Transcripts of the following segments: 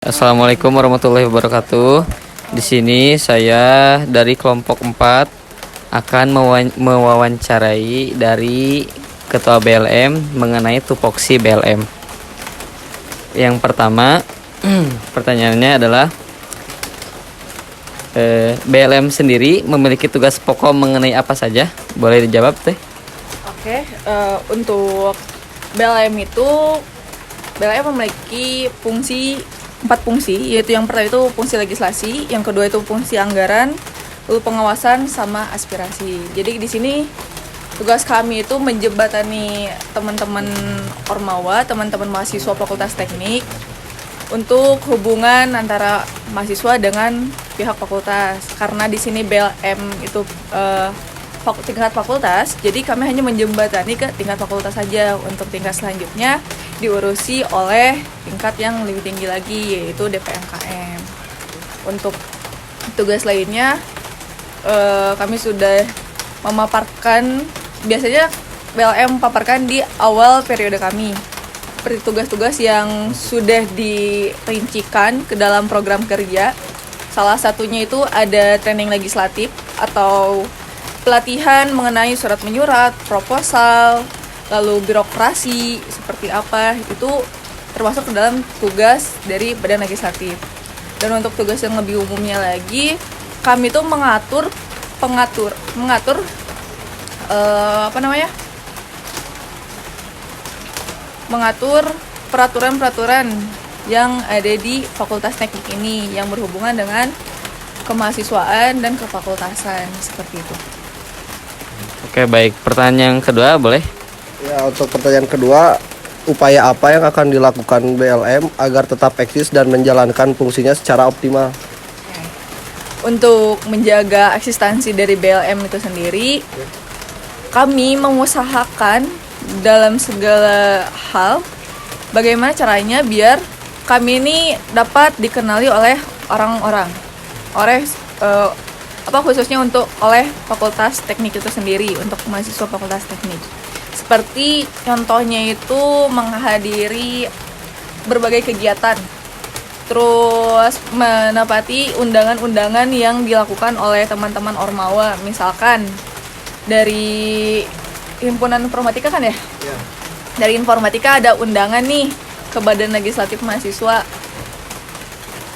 Assalamualaikum warahmatullahi wabarakatuh. Di sini saya dari kelompok 4 akan mewawancarai dari Ketua BLM mengenai tupoksi BLM. Yang pertama, pertanyaannya adalah BLM sendiri memiliki tugas pokok mengenai apa saja? Boleh dijawab, Teh? Oke, untuk BLM itu BLM memiliki empat fungsi, yaitu yang pertama itu fungsi legislasi, yang kedua itu fungsi anggaran, lalu pengawasan sama aspirasi. Jadi di sini tugas kami itu menjembatani teman-teman Ormawa, teman-teman mahasiswa Fakultas Teknik untuk hubungan antara mahasiswa dengan pihak fakultas. Karena di sini BLM itu tingkat fakultas, jadi kami hanya menjembatani ke tingkat fakultas saja. Untuk tingkat selanjutnya diurusi oleh tingkat yang lebih tinggi lagi, yaitu DPMKM. Untuk tugas lainnya kami sudah memaparkan, biasanya BLM paparkan di awal periode kami, seperti tugas-tugas yang sudah dirincikan ke dalam program kerja. Salah satunya itu ada training legislatif atau pelatihan mengenai surat menyurat, proposal, lalu birokrasi seperti apa, itu termasuk ke dalam tugas dari badan legislatif. Dan untuk tugas yang lebih umumnya lagi, kami tuh mengatur peraturan-peraturan yang ada di Fakultas Teknik ini yang berhubungan dengan kemahasiswaan dan kefakultasan, seperti itu. Oke, baik. Pertanyaan yang kedua, boleh? Ya, untuk pertanyaan kedua, upaya apa yang akan dilakukan BLM agar tetap eksis dan menjalankan fungsinya secara optimal? Untuk menjaga eksistensi dari BLM itu sendiri, kami mengusahakan dalam segala hal bagaimana caranya biar kami ini dapat dikenali oleh orang-orang, khususnya oleh Fakultas Teknik itu sendiri, untuk mahasiswa Fakultas Teknik. Seperti contohnya itu menghadiri berbagai kegiatan, terus menepati undangan-undangan yang dilakukan oleh teman-teman Ormawa. Misalkan dari himpunan informatika kan ya? Ya. Dari informatika ada undangan nih ke Badan Legislatif Mahasiswa,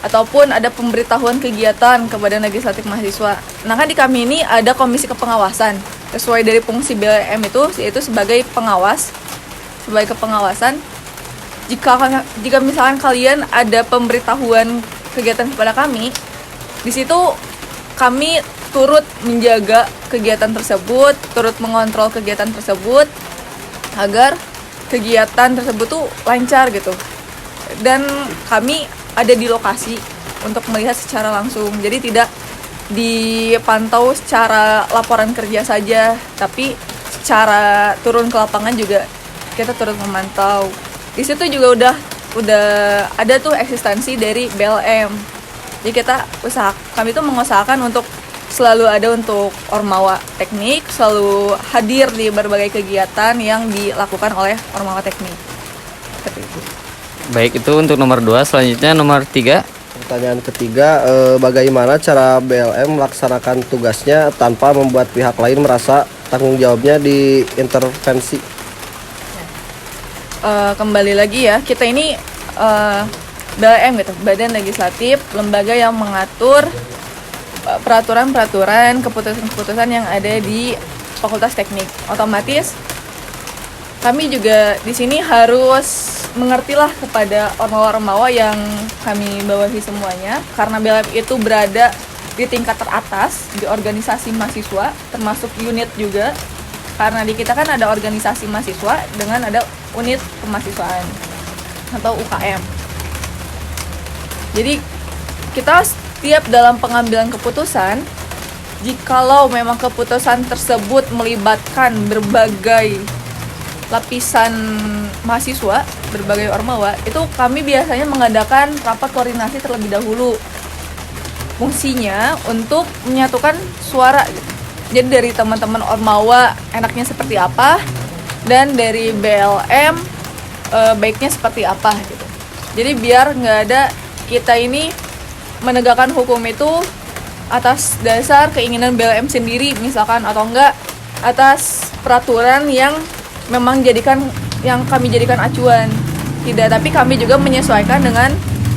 ataupun ada pemberitahuan kegiatan ke Badan Legislatif Mahasiswa. Nah kan di kami ini ada komisi kepengawasan, sesuai dari fungsi BLM itu, yaitu sebagai pengawas, sebagai kepengawasan. Jika misalkan kalian ada pemberitahuan kegiatan kepada kami, di situ kami turut menjaga kegiatan tersebut, turut mengontrol kegiatan tersebut agar kegiatan tersebut tuh lancar gitu. Dan kami ada di lokasi untuk melihat secara langsung, jadi tidak dipantau secara laporan kerja saja, tapi secara turun ke lapangan juga kita turut memantau. Di situ juga udah ada tuh eksistensi dari BLM. Jadi kami tuh mengusahakan untuk selalu ada untuk Ormawa Teknik, selalu hadir di berbagai kegiatan yang dilakukan oleh Ormawa Teknik. Seperti itu. Baik, itu untuk nomor 2. Selanjutnya nomor 3. Pertanyaan ketiga, bagaimana cara BLM melaksanakan tugasnya tanpa membuat pihak lain merasa tanggung jawabnya diintervensi? Kembali lagi ya, kita ini BLM gitu, Badan Legislatif, lembaga yang mengatur peraturan-peraturan, keputusan-keputusan yang ada di Fakultas Teknik. Otomatis kami juga di sini harus mengertilah kepada ormawa-ormawa yang kami bawahi semuanya, karena BLM itu berada di tingkat teratas di organisasi mahasiswa, termasuk unit juga. Karena di kita kan ada organisasi mahasiswa dengan ada unit kemahasiswaan atau UKM. Jadi kita setiap dalam pengambilan keputusan, jikalau memang keputusan tersebut melibatkan berbagai lapisan mahasiswa, berbagai ormawa, itu kami biasanya mengadakan rapat koordinasi terlebih dahulu. Fungsinya untuk menyatukan suara gitu. Jadi dari teman-teman ormawa enaknya seperti apa, dan dari BLM baiknya seperti apa gitu. Jadi biar nggak ada kita ini menegakkan hukum itu atas dasar keinginan BLM sendiri misalkan, atau enggak atas peraturan yang memang yang kami jadikan acuan. Tidak, tapi kami juga menyesuaikan dengan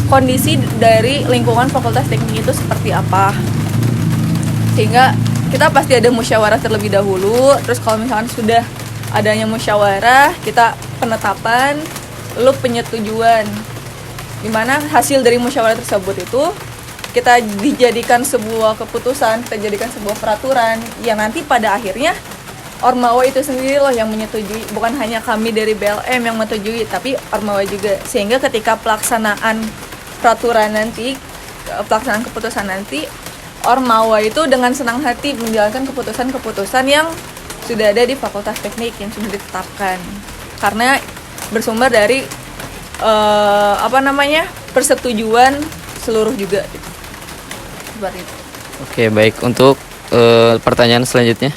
kondisi dari lingkungan Fakultas Teknik itu seperti apa. Sehingga kita pasti ada musyawarah terlebih dahulu. Terus kalau misalkan sudah adanya musyawarah, kita penetapan, lalu penyetujuan. Dimana hasil dari musyawarah tersebut itu kita dijadikan sebuah keputusan, kita jadikan sebuah peraturan yang nanti pada akhirnya Ormawa itu sendiri loh yang menyetujui, bukan hanya kami dari BLM yang menyetujui, tapi Ormawa juga. Sehingga ketika pelaksanaan peraturan nanti, pelaksanaan keputusan nanti, Ormawa itu dengan senang hati menjalankan keputusan-keputusan yang sudah ada di Fakultas Teknik yang sudah ditetapkan. Karena bersumber dari persetujuan seluruh juga gitu. Seperti itu. Oke, baik. Untuk pertanyaan selanjutnya.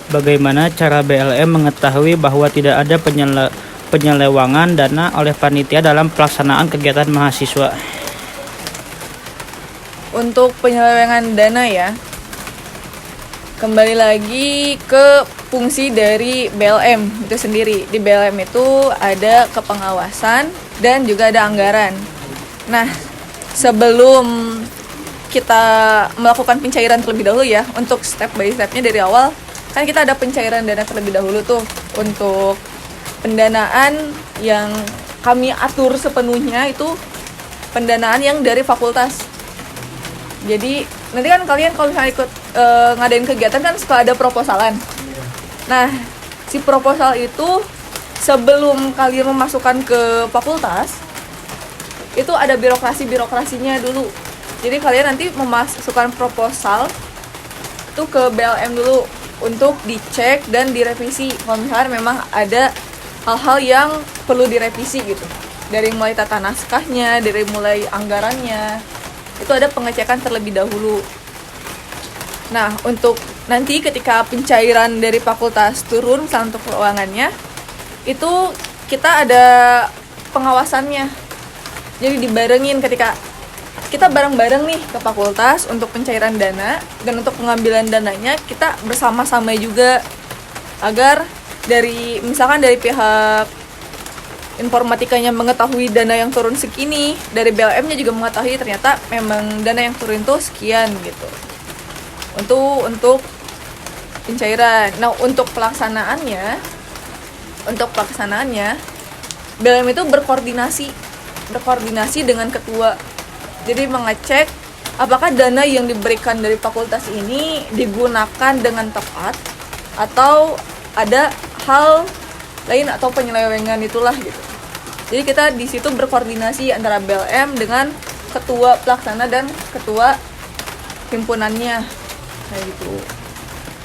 Bagaimana cara BLM mengetahui bahwa tidak ada penyelewangan dana oleh panitia dalam pelaksanaan kegiatan mahasiswa? Untuk penyelewengan dana ya, kembali lagi ke fungsi dari BLM itu sendiri. Di BLM itu ada kepengawasan dan juga ada anggaran. Nah, sebelum kita melakukan pencairan terlebih dahulu ya, untuk step by stepnya dari awal, kan kita ada pencairan dana terlebih dahulu tuh untuk pendanaan yang kami atur sepenuhnya itu pendanaan yang dari fakultas. Jadi nanti kan kalian kalau misalnya ikut ngadain kegiatan kan suka ada proposalan. Nah, si proposal itu sebelum kalian memasukkan ke fakultas itu ada birokrasinya dulu. Jadi kalian nanti memasukkan proposal itu ke BLM dulu untuk dicek dan direvisi kalau misalnya memang ada hal-hal yang perlu direvisi gitu. Dari mulai tata naskahnya, dari mulai anggarannya, itu ada pengecekan terlebih dahulu. Nah, untuk nanti ketika pencairan dari fakultas turun misalnya untuk keuangannya, itu kita ada pengawasannya. Jadi dibarengin ketika kita bareng-bareng nih ke fakultas untuk pencairan dana, dan untuk pengambilan dananya kita bersama-sama juga, agar dari misalkan dari pihak informatikanya mengetahui dana yang turun segini, dari BLM-nya juga mengetahui ternyata memang dana yang turun itu sekian gitu. Untuk pencairan. Nah, untuk pelaksanaannya BLM itu berkoordinasi dengan ketua. Jadi mengecek apakah dana yang diberikan dari fakultas ini digunakan dengan tepat atau ada hal lain atau penyelewengan itulah gitu. Jadi kita di situ berkoordinasi antara BLM dengan ketua pelaksana dan ketua himpunannya kayak gitu.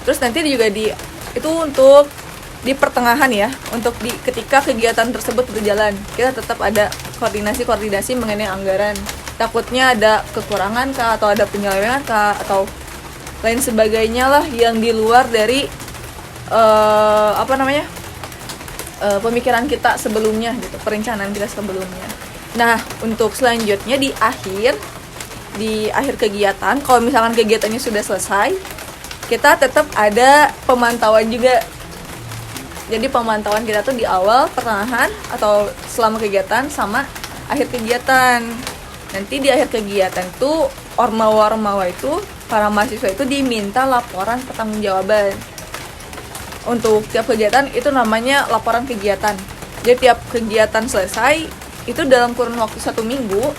Terus nanti juga itu untuk di pertengahan ya, untuk ketika kegiatan tersebut berjalan, kita tetap ada koordinasi mengenai anggaran. Takutnya ada kekurangan kah, atau ada penyelewengan kah, atau lain sebagainya lah yang di luar dari pemikiran kita sebelumnya gitu, perencanaan kita sebelumnya. Nah, untuk selanjutnya di akhir kegiatan, kalau misalkan kegiatannya sudah selesai, kita tetap ada pemantauan juga. Jadi pemantauan kita tuh di awal, pertengahan, atau selama kegiatan sama akhir kegiatan. Nanti di akhir kegiatan tuh ormawa itu, para mahasiswa itu diminta laporan pertanggungjawaban. Untuk tiap kegiatan itu namanya laporan kegiatan. Jadi tiap kegiatan selesai, itu dalam kurun waktu 1 minggu,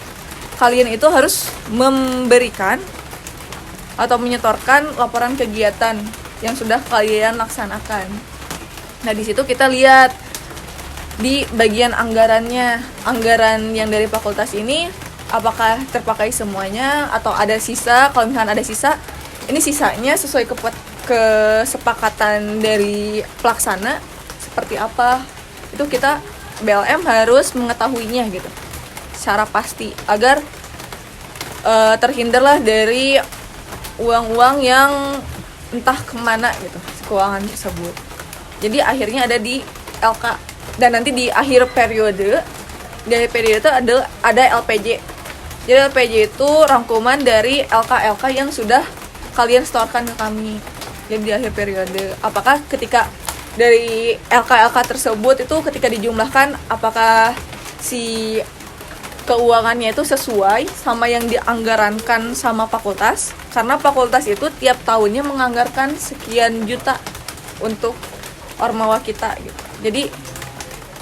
kalian itu harus memberikan atau menyetorkan laporan kegiatan yang sudah kalian laksanakan. Nah, di situ kita lihat di bagian anggarannya, anggaran yang dari fakultas ini apakah terpakai semuanya atau ada sisa. Kalau misalkan ada sisa, ini sisanya sesuai kesepakatan dari pelaksana seperti apa. Itu kita BLM harus mengetahuinya gitu secara pasti, agar terhindarlah dari uang-uang yang entah kemana gitu, keuangan tersebut. Jadi akhirnya ada di LK, dan nanti di akhir periode itu ada LPJ. Jadi LPJ itu rangkuman dari LK-LK yang sudah kalian setorkan ke kami. Jadi di akhir periode, apakah ketika dari LK-LK tersebut itu ketika dijumlahkan, apakah si keuangannya itu sesuai sama yang dianggarankan sama fakultas? Karena fakultas itu tiap tahunnya menganggarkan sekian juta untuk ormawa kita gitu. Jadi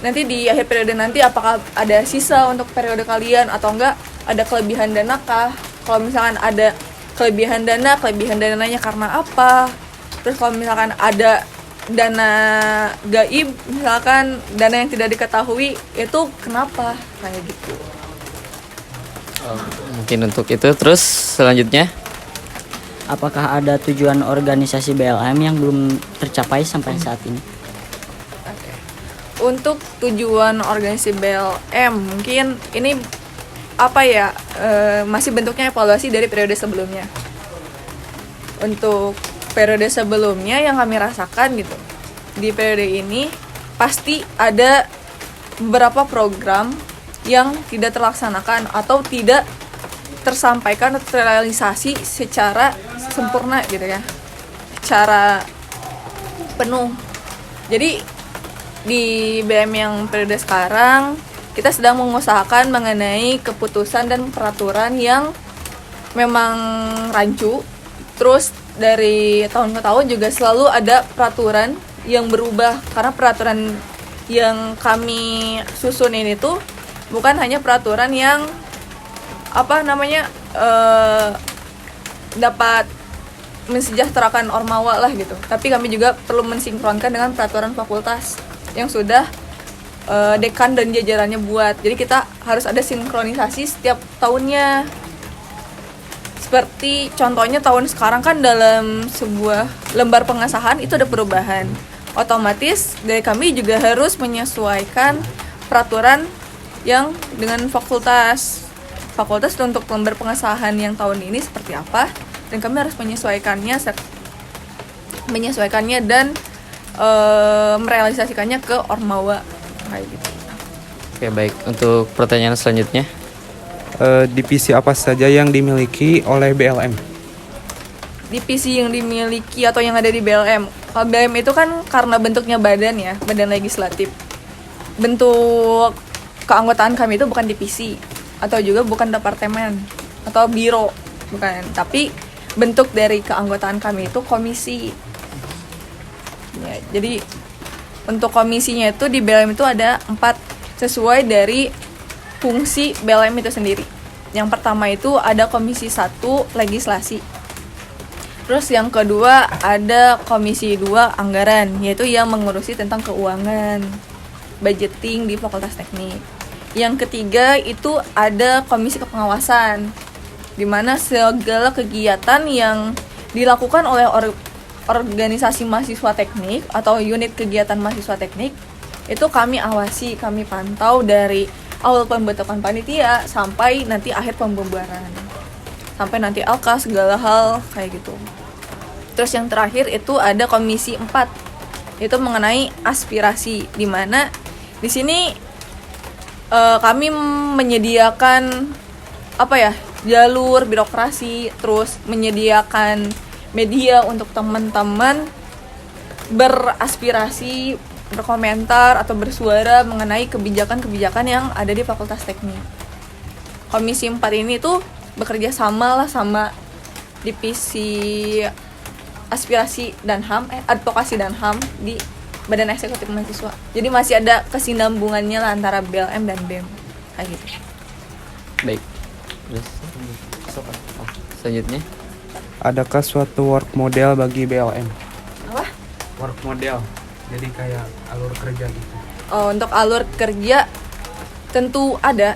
nanti di akhir periode nanti apakah ada sisa untuk periode kalian atau enggak, ada kelebihan dana kah? Kalau misalkan ada kelebihan dananya karena apa? Terus kalau misalkan ada dana gaib, misalkan dana yang tidak diketahui, itu kenapa? Kayak gitu. Mungkin untuk itu. Terus selanjutnya, Apakah ada tujuan organisasi BLM yang belum tercapai sampai saat ini? Oke. Untuk tujuan organisasi BLM, mungkin ini masih bentuknya evaluasi dari periode sebelumnya. Untuk periode sebelumnya yang kami rasakan gitu, di periode ini pasti ada beberapa program yang tidak terlaksanakan atau tidak tersampaikan atau terrealisasi secara sempurna gitu ya, secara penuh. Jadi di BM yang periode sekarang kita sedang mengusahakan mengenai keputusan dan peraturan yang memang rancu. Terus dari tahun ke tahun juga selalu ada peraturan yang berubah, karena peraturan yang kami susun ini tuh bukan hanya peraturan yang dapat mensejahterakan ormawa lah gitu, tapi kami juga perlu mensinkronkan dengan peraturan fakultas yang sudah dekan dan jajarannya buat. Jadi kita harus ada sinkronisasi setiap tahunnya. Seperti contohnya tahun sekarang kan dalam sebuah lembar pengesahan itu ada perubahan, otomatis dari kami juga harus menyesuaikan peraturan yang dengan fakultas untuk lembar pengesahan yang tahun ini seperti apa, dan kami harus menyesuaikannya dan merealisasikannya ke ormawa kayak gitu. oke baik. Untuk pertanyaan selanjutnya, Divisi apa saja yang dimiliki oleh BLM? Divisi yang dimiliki atau yang ada di BLM. Kalau BLM itu kan karena bentuknya badan ya, badan legislatif. Bentuk keanggotaan kami itu bukan divisi atau juga bukan departemen atau biro, bukan. Tapi bentuk dari keanggotaan kami itu komisi. Ya, jadi untuk komisinya itu di BLM itu ada 4 sesuai dari fungsi BLM itu sendiri. Yang pertama itu ada komisi 1 legislasi. Terus yang kedua ada komisi 2 anggaran, yaitu yang mengurusi tentang keuangan, budgeting di Fakultas Teknik. Yang ketiga itu ada komisi kepengawasan, di mana segala kegiatan yang dilakukan oleh organisasi mahasiswa teknik atau unit kegiatan mahasiswa teknik itu kami awasi, kami pantau dari awal pembentukan panitia sampai nanti akhir pembubaran, sampai nanti LK segala hal kayak gitu. Terus yang terakhir itu ada komisi 4, itu mengenai aspirasi, di mana di sini kami menyediakan jalur birokrasi, terus menyediakan media untuk teman-teman beraspirasi, berkomentar atau bersuara mengenai kebijakan-kebijakan yang ada di Fakultas Teknik. Komisi 4 ini tuh bekerja sama lah sama divisi aspirasi dan HAM, advokasi dan HAM di Badan Eksekutif Mahasiswa. Jadi masih ada kesinambungannya lah antara BLM dan BEM kayak gitu. baik. Terus selanjutnya, Adakah suatu work model bagi BLM? Apa? Work model, jadi kayak alur kerja gitu. Untuk alur kerja tentu ada.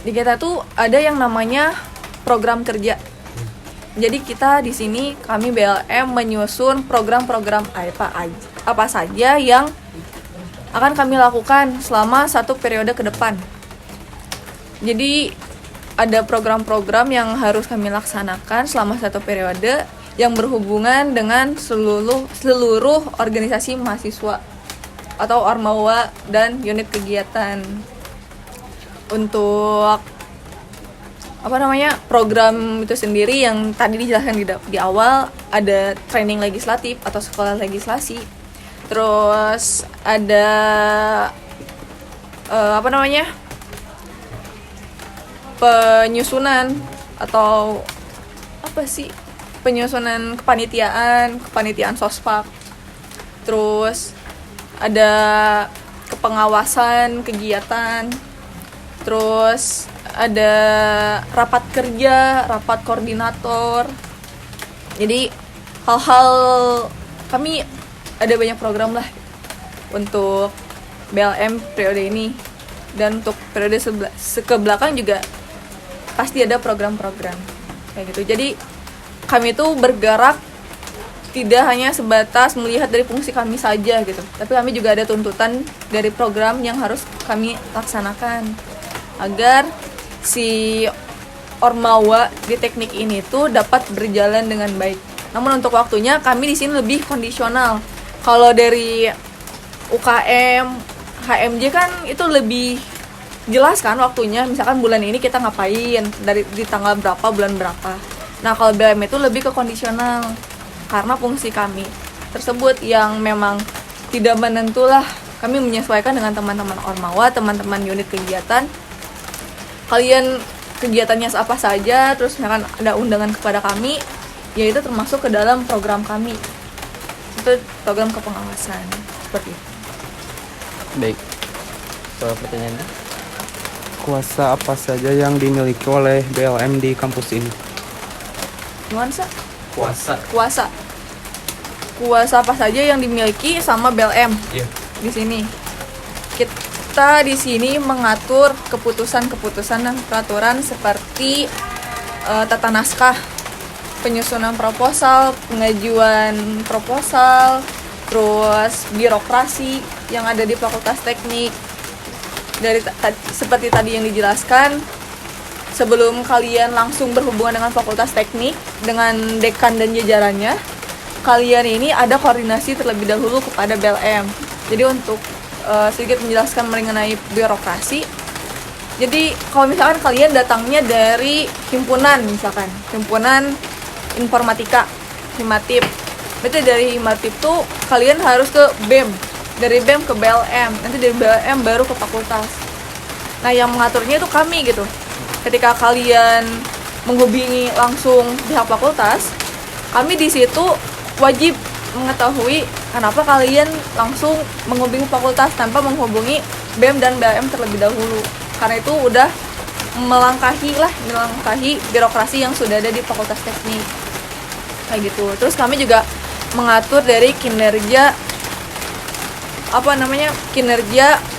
Di kita tuh ada yang namanya program kerja. Jadi kita di sini kami BLM menyusun program-program apa saja yang akan kami lakukan selama 1 periode ke depan. Jadi ada program-program yang harus kami laksanakan selama 1 periode yang berhubungan dengan seluruh organisasi mahasiswa atau ormawa dan unit kegiatan. Untuk program itu sendiri yang tadi dijelaskan di awal, ada training legislatif atau sekolah legislasi, terus ada penyusunan atau penyusunan kepanitiaan sospak, terus ada kepengawasan kegiatan, terus ada rapat kerja, rapat koordinator. Jadi hal-hal, kami ada banyak program lah untuk BLM periode ini, dan untuk periode ke belakang juga pasti ada program-program kayak gitu. Jadi kami itu bergerak tidak hanya sebatas melihat dari fungsi kami saja gitu, tapi kami juga ada tuntutan dari program yang harus kami laksanakan agar si Ormawa di teknik ini tuh dapat berjalan dengan baik. Namun untuk waktunya kami di sini lebih kondisional. Kalau dari UKM, HMJ kan itu lebih jelas kan waktunya, misalkan bulan ini kita ngapain, di tanggal berapa, bulan berapa. Nah kalau BLM itu lebih ke kondisional, karena fungsi kami tersebut yang memang tidak menentulah. Kami menyesuaikan dengan teman-teman Ormawa, teman-teman unit kegiatan. Kalian kegiatannya apa saja, terus misalkan ada undangan kepada kami, ya itu termasuk ke dalam program kami. Itu program kepengawasan, seperti itu. Baik. Pertanyaannya? Kuasa apa saja yang dimiliki oleh BLM di kampus ini? Gimana sih? Kuasa. Kuasa apa saja yang dimiliki sama BLM? Iya. Di sini kita di sini mengatur keputusan-keputusan dan peraturan seperti tata naskah, penyusunan proposal, pengajuan proposal, terus birokrasi yang ada di Fakultas Teknik. Seperti tadi yang dijelaskan, sebelum kalian langsung berhubungan dengan Fakultas Teknik, dengan dekan dan jajarannya, kalian ini ada koordinasi terlebih dahulu kepada BLM. Jadi untuk sedikit menjelaskan mengenai birokrasi. Jadi kalau misalkan kalian datangnya dari himpunan, misalkan himpunan informatika, Himatip. Berarti dari Himatip tuh kalian harus ke BEM. Dari BEM ke BLM, nanti dari BLM baru ke fakultas. Nah, yang mengaturnya itu kami gitu. Ketika kalian menghubungi langsung pihak fakultas, kami di situ wajib mengetahui kenapa kalian langsung menghubungi fakultas tanpa menghubungi BEM dan BLM terlebih dahulu. Karena itu udah melangkahi birokrasi yang sudah ada di Fakultas Teknik. Kayak gitu. Terus kami juga mengatur dari kinerja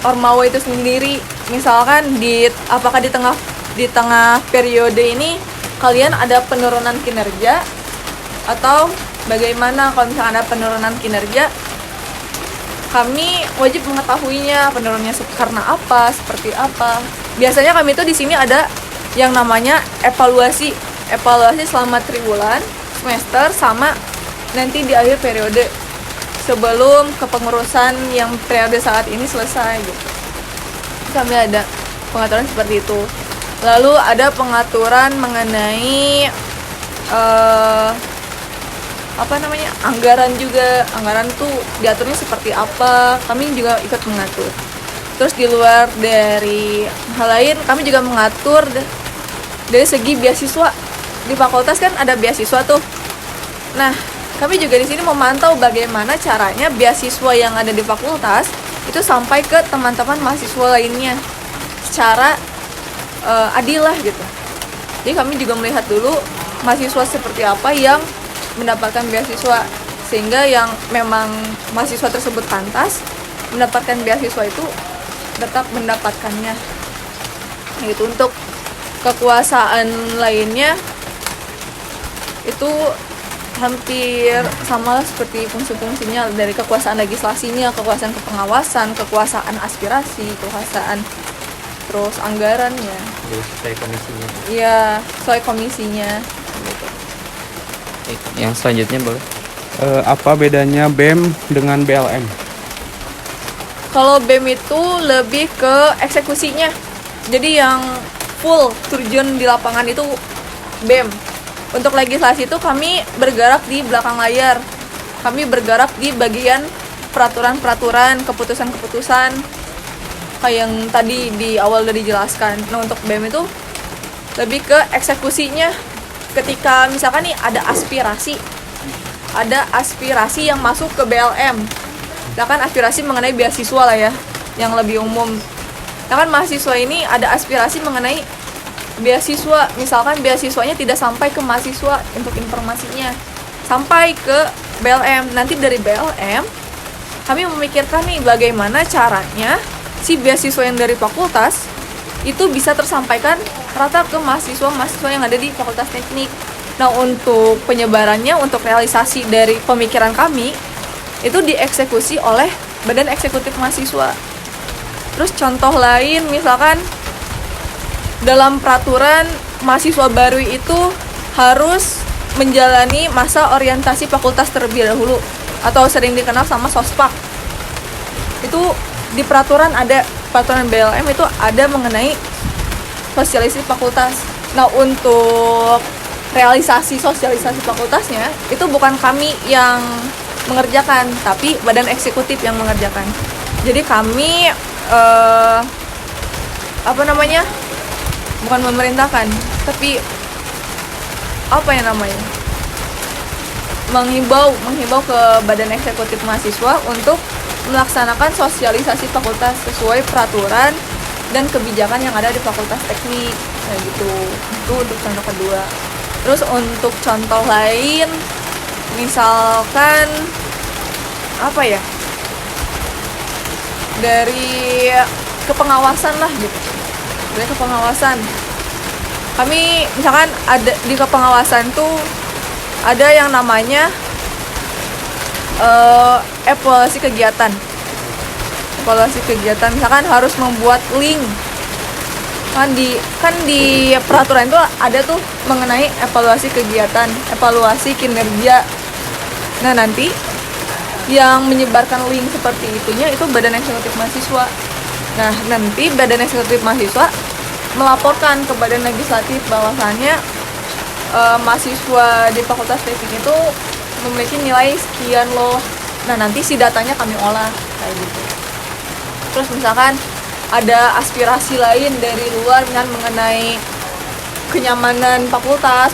Ormawa itu sendiri. Misalkan apakah di tengah periode ini kalian ada penurunan kinerja, atau bagaimana kalau misalkan ada penurunan kinerja, kami wajib mengetahuinya penurunannya karena apa, seperti apa. Biasanya kami itu di sini ada yang namanya evaluasi selama triwulan, semester, sama nanti di akhir periode sebelum kepengurusan yang periode saat ini selesai gitu. Kami ada pengaturan seperti itu. Lalu ada pengaturan mengenai anggaran juga. Anggaran tuh diaturnya seperti apa, kami juga ikut mengatur. Terus di luar dari hal lain, kami juga mengatur dari segi beasiswa. Di fakultas kan ada beasiswa tuh. Nah, kami juga di sini memantau bagaimana caranya beasiswa yang ada di fakultas itu sampai ke teman-teman mahasiswa lainnya secara adil lah gitu. Jadi kami juga melihat dulu mahasiswa seperti apa yang mendapatkan beasiswa, sehingga yang memang mahasiswa tersebut pantas mendapatkan beasiswa itu tetap mendapatkannya. Gitu. Untuk kekuasaan lainnya itu hampir sama seperti fungsi-fungsinya, dari kekuasaan legislasinya, kekuasaan kepengawasan, kekuasaan aspirasi, kekuasaan terus anggarannya. Sesuai komisinya. Iya, sesuai komisinya. Gitu. Yang selanjutnya boleh. Apa bedanya BEM dengan BLM? Kalau BEM itu lebih ke eksekusinya. Jadi yang full terjun di lapangan itu BEM. Untuk legislasi itu kami bergerak di belakang layar. Kami bergerak di bagian peraturan-peraturan, keputusan-keputusan kayak yang tadi di awal udah dijelaskan. Nah, untuk BEM itu lebih ke eksekusinya. Ketika misalkan nih ada aspirasi yang masuk ke BLM. Misalkan aspirasi mengenai beasiswa lah ya, yang lebih umum. Misalkan mahasiswa ini ada aspirasi mengenai beasiswa, misalkan beasiswanya tidak sampai ke mahasiswa untuk informasinya, sampai ke BLM. Nanti dari BLM kami memikirkan nih bagaimana caranya si beasiswa yang dari fakultas itu bisa tersampaikan rata ke mahasiswa yang ada di Fakultas Teknik. Nah, untuk penyebarannya, untuk realisasi dari pemikiran kami itu dieksekusi oleh Badan Eksekutif Mahasiswa. Terus contoh lain, misalkan dalam peraturan mahasiswa baru itu harus menjalani masa orientasi fakultas terlebih dahulu atau sering dikenal sama sospak. Itu di peraturan BLM itu ada mengenai sosialisasi fakultas. Nah, untuk realisasi sosialisasi fakultasnya itu bukan kami yang mengerjakan, tapi badan eksekutif yang mengerjakan. Jadi kami bukan memerintahkan, tapi menghimbau ke badan eksekutif mahasiswa untuk melaksanakan sosialisasi fakultas sesuai peraturan dan kebijakan yang ada di Fakultas Teknik. Nah, gitu. Itu untuk contoh kedua. Terus untuk contoh lain, misalkan dari kepengawasan lah gitu. Dari kepengawasan, kami misalkan ada di kepengawasan tuh ada yang namanya evaluasi kegiatan. Misalkan harus membuat link. Kan di peraturan itu ada tuh mengenai evaluasi kegiatan, evaluasi kinerja. Nah, nanti yang menyebarkan link seperti itunya itu Badan Eksekutif Mahasiswa. Nah, nanti Badan Eksekutif Mahasiswa melaporkan ke Badan Legislatif bahwasannya mahasiswa di Fakultas Teknik itu memiliki nilai sekian loh. Nah, nanti si datanya kami olah kayak gitu. Terus misalkan ada aspirasi lain dari luar, misalkan mengenai kenyamanan fakultas,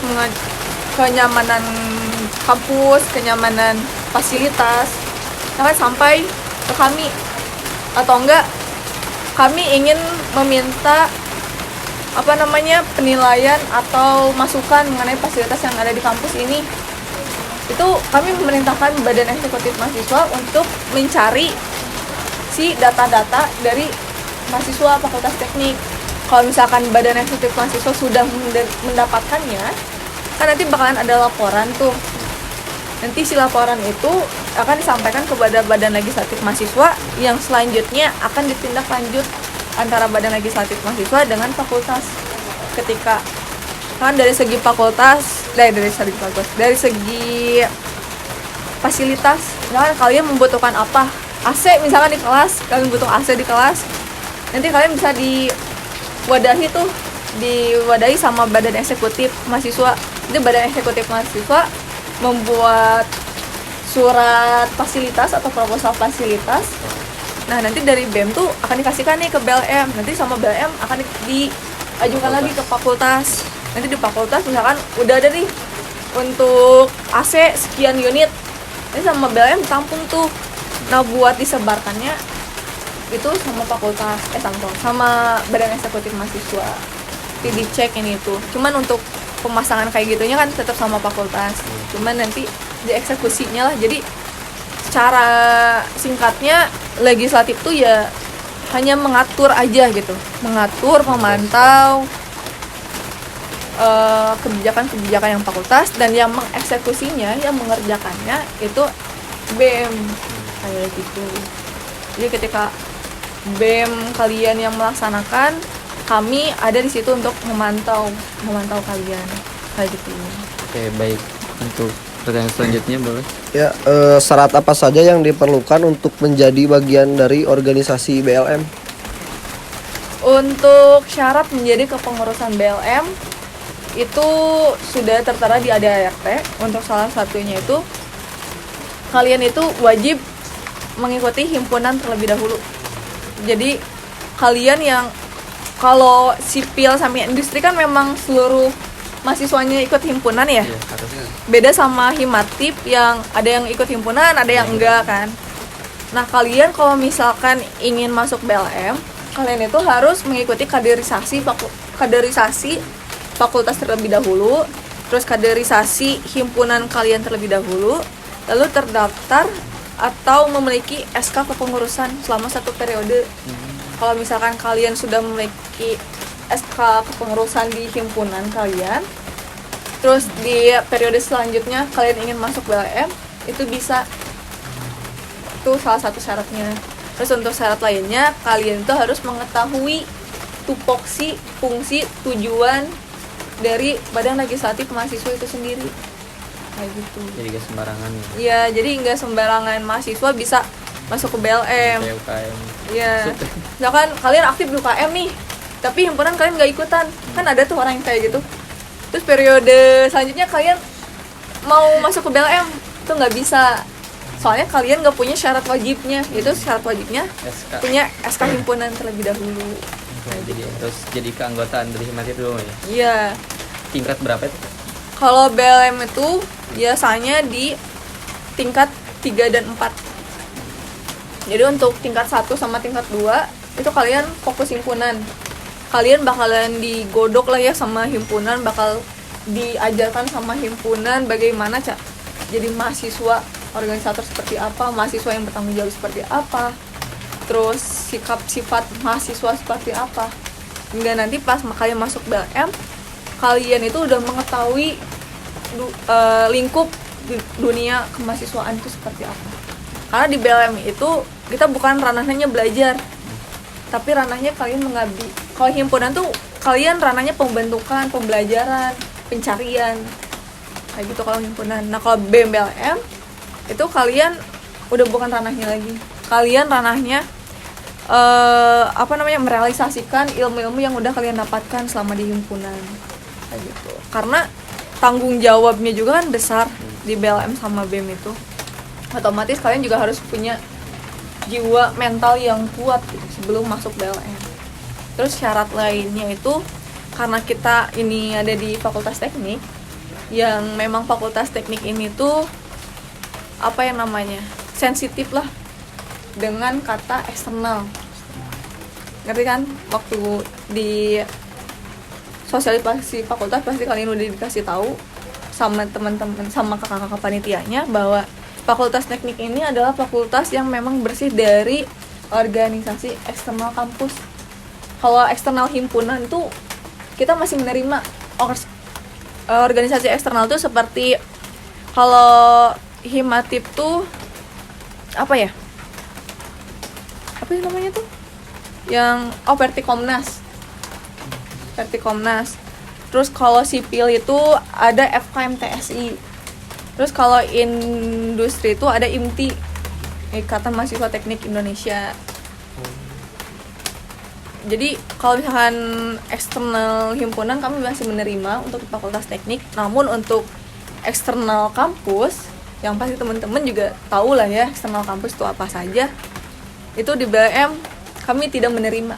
kenyamanan kampus, kenyamanan fasilitas, misalkan sampai ke kami, atau enggak kami ingin meminta penilaian atau masukan mengenai fasilitas yang ada di kampus ini. Itu kami memerintahkan Badan Eksekutif Mahasiswa untuk mencari si data-data dari mahasiswa Fakultas Teknik. Kalau misalkan Badan Eksekutif Mahasiswa sudah mendapatkannya, kan nanti bakalan ada laporan tuh. Nanti si laporan itu akan disampaikan kepada Badan Legislatif Mahasiswa, yang selanjutnya akan ditindaklanjut antara Badan Legislatif Mahasiswa dengan fakultas. Ketika kan dari segi fasilitas, misalkan kalian membutuhkan apa, AC misalkan di kelas, kalian butuh AC di kelas, nanti kalian bisa diwadahi sama Badan Eksekutif Mahasiswa. Jadi Badan Eksekutif Mahasiswa membuat surat fasilitas atau proposal fasilitas. Nah, nanti dari BEM tuh akan dikasihkan nih ke BLM. Nanti sama BLM akan diajukan lagi ke fakultas. Nanti di fakultas misalkan udah ada nih untuk AC sekian unit. Nanti sama BLM tampung tuh. Nah, buat disebarkannya itu sama fakultas, sama Badan Eksekutif Mahasiswa. Nanti dicek ini itu. Cuman untuk pemasangan kayak gitunya kan tetap sama fakultas. Cuman nanti dieksekusinya lah. Jadi secara singkatnya, legislatif tuh ya hanya mengatur aja gitu, mengatur, memantau kebijakan-kebijakan yang fakultas, dan yang mengeksekusinya, yang mengerjakannya itu BEM kayak gitu. Jadi ketika BEM kalian yang melaksanakan, kami ada di situ untuk memantau kalian kayak gitu. Oke, baik. Untuk pertanyaan selanjutnya boleh? Ya, syarat apa saja yang diperlukan untuk menjadi bagian dari organisasi BLM? Untuk syarat menjadi kepengurusan BLM itu sudah tertera di ADART. Untuk salah satunya itu kalian itu wajib mengikuti himpunan terlebih dahulu. Jadi kalian yang kalau sipil sampai industri kan memang seluruh mahasiswanya ikut himpunan ya. Iya, harusnya. Beda sama himatip yang ada yang ikut himpunan, ada yang enggak kan. Nah, kalian kalau misalkan ingin masuk BLM, kalian itu harus mengikuti kaderisasi fakultas terlebih dahulu, terus kaderisasi himpunan kalian terlebih dahulu, lalu terdaftar atau memiliki SK kepengurusan selama 1 periode. Kalau misalkan kalian sudah memiliki SK kepengurusan di himpunan kalian, terus di periode selanjutnya kalian ingin masuk BLM, itu bisa. Itu salah satu syaratnya. Terus untuk syarat lainnya, kalian itu harus mengetahui tupoksi, fungsi, tujuan dari Badan Legislatif Mahasiswa itu sendiri. Kayak gitu. Jadi gak sembarangan ya. Iya, jadi nggak sembarangan mahasiswa bisa masuk ke BLM. Kayak UKM. Iya. Misalkan kalian aktif di UKM nih, tapi himpunan kalian nggak ikutan. Kan ada tuh orang yang kayak gitu. Terus periode selanjutnya kalian mau masuk ke BLM, itu nggak bisa. Soalnya kalian nggak punya syarat wajibnya. Itu syarat wajibnya SK. punya SK himpunan terlebih dahulu. Jadi terus jadi keanggotaan dari himatip dulu ya. Iya. Tingkat berapa itu? Kalau BLM itu biasanya di tingkat 3 dan 4. Jadi untuk tingkat 1 sama tingkat 2 itu kalian fokus himpunan. Kalian bakalan digodok lah ya sama himpunan, bakal diajarkan sama himpunan bagaimana jadi mahasiswa organisator seperti apa, mahasiswa yang bertanggung jawab seperti apa, terus sikap sifat mahasiswa seperti apa. Hingga nanti pas kalian masuk BLM, kalian itu udah mengetahui lingkup dunia kemahasiswaan itu seperti apa. Karena di BLM itu kita bukan ranahnya belajar, tapi ranahnya kalian mengabdi. Kalau himpunan tuh kalian ranahnya pembentukan, pembelajaran, pencarian, kayak gitu kalau himpunan. Nah kalau BLM itu kalian udah bukan ranahnya lagi. Kalian ranahnya merealisasikan ilmu-ilmu yang udah kalian dapatkan selama di himpunan, kayak gitu. Karena tanggung jawabnya juga kan besar di BLM sama BEM itu. Otomatis kalian juga harus punya jiwa mental yang kuat gitu, sebelum masuk BLM. Terus syarat lainnya itu karena kita ini ada di Fakultas Teknik, yang memang Fakultas Teknik ini tuh sensitif lah dengan kata eksternal. Ngerti kan? Waktu di sosialisasi fakultas pasti kalian udah dikasih tahu sama teman-teman, sama kakak-kakak panitianya bahwa Fakultas Teknik ini adalah fakultas yang memang bersih dari organisasi eksternal kampus. Kalau eksternal himpunan itu kita masih menerima organisasi eksternal tuh seperti kalau himatip tuh apa namanya tuh yang Vertikomnas. Terus kalau sipil itu ada FKM-TSI. Terus kalau industri itu ada IMTI, Ikatan Mahasiswa Teknik Indonesia. Jadi kalau misalkan eksternal himpunan kami masih menerima untuk Fakultas Teknik, namun untuk eksternal kampus yang pasti teman-teman juga tahu lah ya eksternal kampus itu apa saja, itu di BLM kami tidak menerima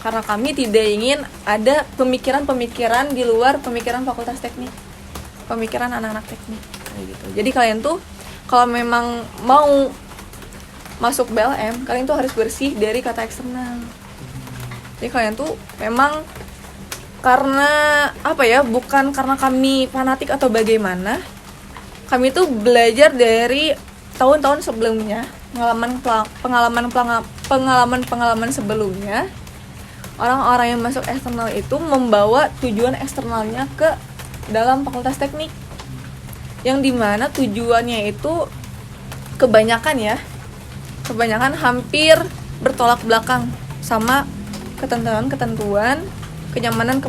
karena kami tidak ingin ada pemikiran-pemikiran di luar pemikiran Fakultas Teknik, pemikiran anak-anak teknik kayak gitu. Jadi kalian tuh kalau memang mau masuk BLM, kalian tuh harus bersih dari kata eksternal. Jadi kalian tuh memang karena bukan karena kami fanatik atau bagaimana, kami tuh belajar dari tahun-tahun sebelumnya, pengalaman sebelumnya. Orang-orang yang masuk eksternal itu membawa tujuan eksternalnya ke dalam Fakultas Teknik, yang dimana tujuannya itu kebanyakan hampir bertolak belakang sama ketentuan kenyamanan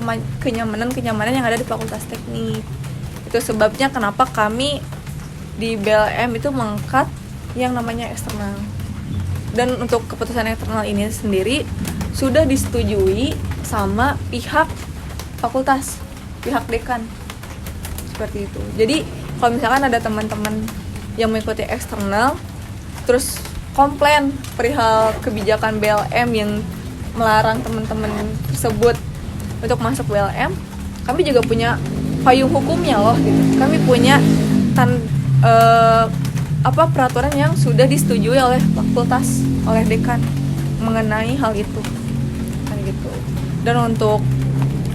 yang ada di Fakultas Teknik. Itu sebabnya kenapa kami di BLM itu mengangkat yang namanya eksternal. Dan untuk keputusan eksternal ini sendiri sudah disetujui sama pihak fakultas, pihak dekan, seperti itu. Jadi kalau misalkan ada teman-teman yang mengikuti eksternal terus komplain perihal kebijakan BLM yang melarang teman-teman tersebut untuk masuk BLM, kami juga punya payung hukumnya loh gitu. Kami punya peraturan yang sudah disetujui oleh fakultas, oleh dekan mengenai hal itu kan gitu. Dan untuk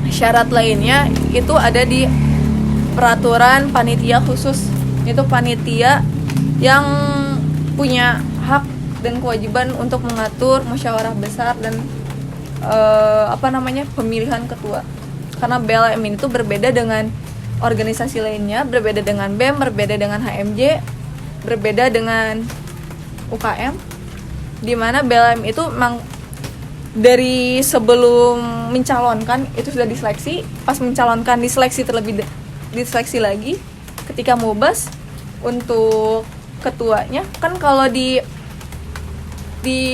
syarat lainnya itu ada di peraturan panitia khusus. Itu panitia yang punya hak dan kewajiban untuk mengatur musyawarah besar dan pemilihan ketua. Karena BLM itu berbeda dengan organisasi lainnya, berbeda dengan BEM, berbeda dengan HMJ, berbeda dengan UKM, di mana BLM itu memang dari sebelum mencalonkan itu sudah diseleksi, pas mencalonkan diseleksi lagi, ketika mubas untuk ketuanya kan kalau di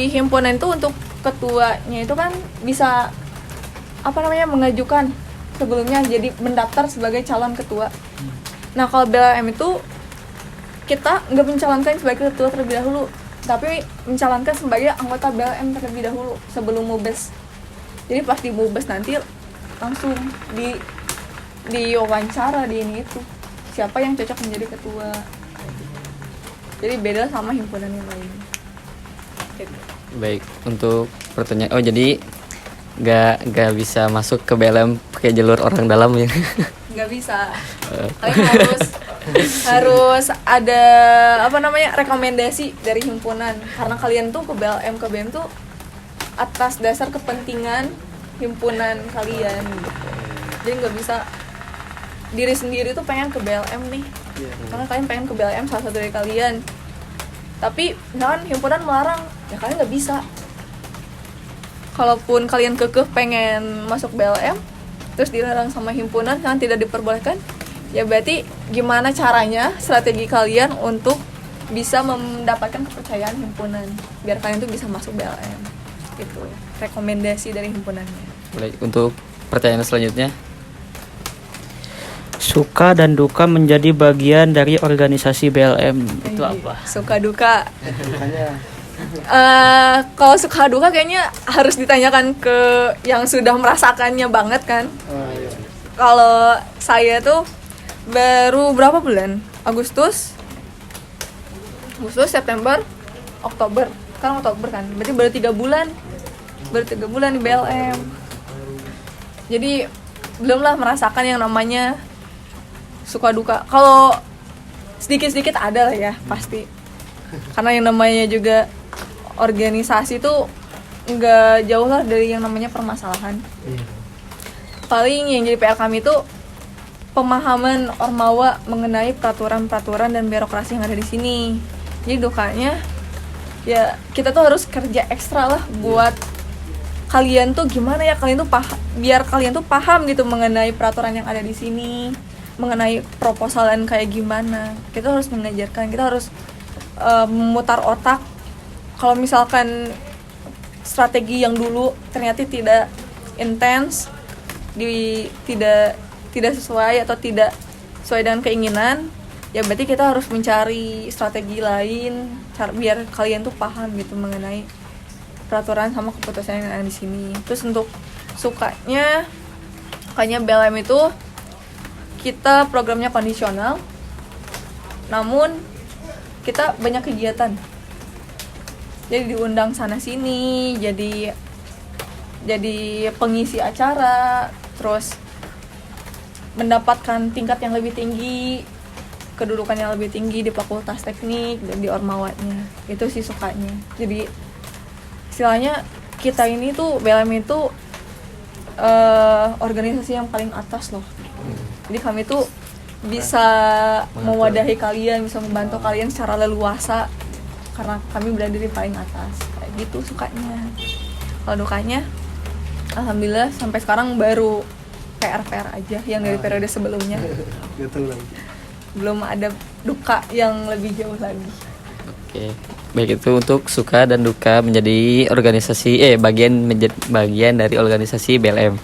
himpunan itu untuk ketuanya itu kan bisa mengajukan sebelumnya jadi mendaftar sebagai calon ketua. Nah kalau BLM itu kita nggak mencalonkan sebagai ketua terlebih dahulu, tapi mencalonkan sebagai anggota BLM terlebih dahulu sebelum mubes. Jadi pas di mubes nanti langsung di wawancara di ini itu siapa yang cocok menjadi ketua. Jadi beda sama himpunan yang lain. Gitu. Baik, untuk pertanyaan, jadi nggak bisa masuk ke BLM pakai jalur orang dalam ya? Nggak bisa. Kalian harus ada rekomendasi dari himpunan, karena kalian tuh ke BM tuh atas dasar kepentingan himpunan kalian gitu. Jadi nggak bisa diri sendiri tuh pengen ke BLM nih, karena kalian pengen ke BLM salah satu dari kalian, tapi misalkan himpunan melarang, ya kalian nggak bisa. Kalaupun kalian kekeh pengen masuk BLM terus dilarang sama himpunan, kalian tidak diperbolehkan, ya berarti gimana caranya strategi kalian untuk bisa mendapatkan kepercayaan himpunan biar kalian tuh bisa masuk BLM. Itu rekomendasi dari himpunannya. Baik, untuk pertanyaan selanjutnya, Suka dan duka menjadi bagian dari organisasi BLM itu apa? Suka duka. Kalau suka duka kayaknya harus ditanyakan ke yang sudah merasakannya banget kan. Kalau saya tuh baru berapa bulan? Agustus, September, Oktober. Sekarang Oktober kan, berarti baru 3 bulan. Baru 3 bulan di BLM. Jadi belumlah merasakan yang namanya suka duka. Kalau sedikit-sedikit ada lah ya pasti. Karena yang namanya juga organisasi tuh nggak jauh lah dari yang namanya permasalahan. Paling yang jadi PR kami itu pemahaman ormawa mengenai peraturan-peraturan dan birokrasi yang ada di sini. Jadi dukanya ya kita tuh harus kerja ekstra lah buat kalian tuh gimana ya, kalian tuh biar kalian tuh paham gitu mengenai peraturan yang ada di sini, mengenai proposalan kayak gimana. Kita harus mengajarkan, kita harus memutar otak. Kalau misalkan strategi yang dulu ternyata tidak intens, tidak sesuai atau tidak sesuai dengan keinginan, ya berarti kita harus mencari strategi lain biar kalian tuh paham gitu mengenai peraturan sama keputusan yang ada di sini. Terus untuk sukanya BLM itu kita programnya kondisional, namun kita banyak kegiatan. Jadi diundang sana sini, jadi pengisi acara, terus mendapatkan tingkat yang lebih tinggi, kedudukan yang lebih tinggi di fakultas teknik dan di ormawanya. Itu sih sukanya. Jadi istilahnya kita ini tuh BLM itu organisasi yang paling atas loh. Jadi kami tuh bisa mewadahi kalian, bisa membantu kalian secara leluasa karena kami berada di paling atas. Kayak gitu sukanya. Kalau dukanya, alhamdulillah sampai sekarang baru PR aja yang dari periode sebelumnya. Belum ada duka yang lebih jauh lagi. oke. baik itu untuk suka dan duka menjadi bagian dari organisasi BLM.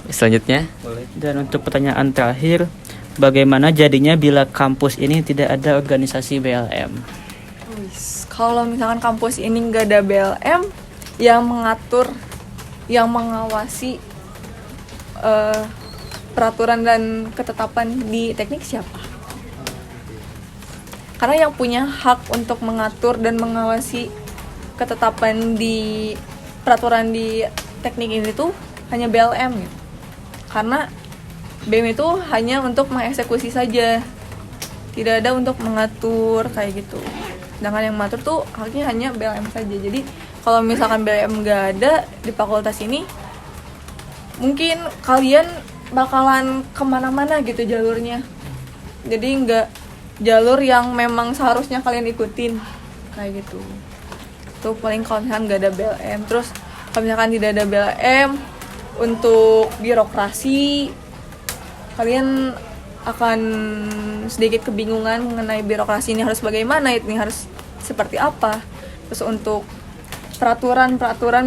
Selanjutnya, Dan untuk pertanyaan terakhir, bagaimana jadinya bila kampus ini tidak ada organisasi BLM? Kalau misalkan kampus ini nggak ada BLM yang mengatur, yang mengawasi peraturan dan ketetapan di teknik siapa? Karena yang punya hak untuk mengatur dan mengawasi ketetapan di peraturan di teknik ini tuh hanya BLM gitu. Karena BEM itu hanya untuk mengeksekusi saja, tidak ada untuk mengatur kayak gitu. Sedangkan yang mengatur tuh haknya hanya BLM saja. Jadi kalau misalkan BLM nggak ada di fakultas ini, mungkin kalian bakalan kemana-mana gitu jalurnya. Jadi nggak jalur yang memang seharusnya kalian ikutin kayak gitu. Itu paling kalau misalkan nggak ada BLM. Terus kalau misalkan tidak ada BLM, untuk birokrasi kalian akan sedikit kebingungan mengenai birokrasi ini harus bagaimana, ini harus seperti apa. Terus untuk peraturan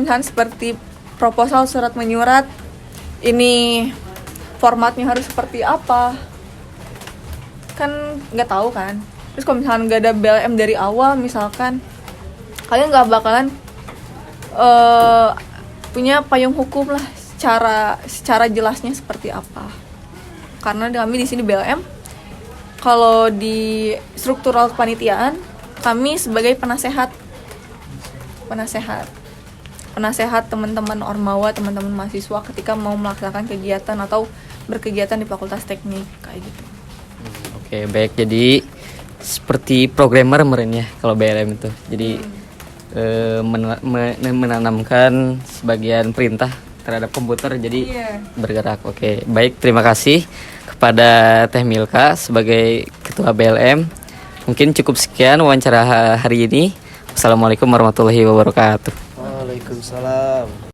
misalnya seperti proposal, surat menyurat, ini formatnya harus seperti apa, kan nggak tahu kan. Terus kalau misalkan nggak ada BLM dari awal, misalkan kalian nggak bakalan punya payung hukum lah secara jelasnya seperti apa. Karena kami di sini BLM, kalau di struktural kepanitiaan kami sebagai penasehat teman-teman ormawa, teman-teman mahasiswa ketika mau melaksanakan kegiatan atau berkegiatan di Fakultas Teknik kayak gitu. oke baik. Jadi seperti programmer meren ya kalau BLM itu. Jadi menanamkan sebagian perintah terhadap komputer jadi bergerak. Oke, baik, terima kasih kepada Teh Milka sebagai Ketua BLM. Mungkin cukup sekian wawancara hari ini. Wassalamualaikum warahmatullahi wabarakatuh. Waalaikumsalam.